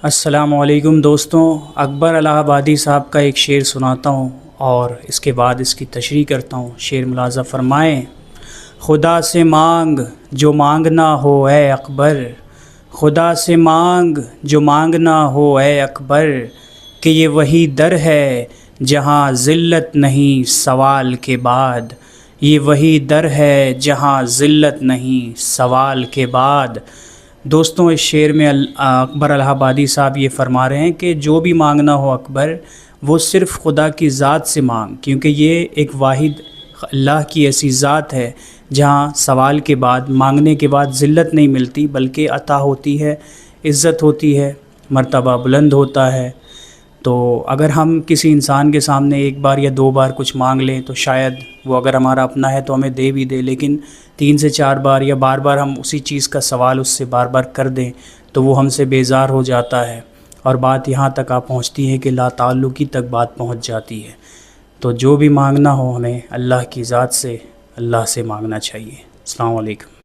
السلام علیکم دوستوں، اکبر الہ آبادی صاحب کا ایک شعر سناتا ہوں اور اس کے بعد اس کی تشریح کرتا ہوں۔ شعر ملاحظہ فرمائیں۔ خدا سے مانگ جو مانگنا ہو اے اکبر، خدا سے مانگ جو مانگنا ہو اے اکبر، کہ یہ وہی در ہے جہاں ذلت نہیں سوال کے بعد، یہ وہی در ہے جہاں ذلت نہیں سوال کے بعد۔ دوستوں، اس شعر میں اکبر الہ آبادی صاحب یہ فرما رہے ہیں کہ جو بھی مانگنا ہو اکبر، وہ صرف خدا کی ذات سے مانگ، کیونکہ یہ ایک واحد اللہ کی ایسی ذات ہے جہاں سوال کے بعد، مانگنے کے بعد ذلت نہیں ملتی بلکہ عطا ہوتی ہے، عزت ہوتی ہے، مرتبہ بلند ہوتا ہے۔ تو اگر ہم کسی انسان کے سامنے ایک بار یا دو بار کچھ مانگ لیں تو شاید وہ اگر ہمارا اپنا ہے تو ہمیں دے بھی دے، لیکن 3 سے 4 بار یا بار بار ہم اسی چیز کا سوال اس سے بار بار کر دیں تو وہ ہم سے بیزار ہو جاتا ہے، اور بات یہاں تک پہنچتی ہے کہ لا تعلقی تک بات پہنچ جاتی ہے۔ تو جو بھی مانگنا ہو ہمیں اللہ کی ذات سے، اللہ سے مانگنا چاہیے۔ السلام علیکم۔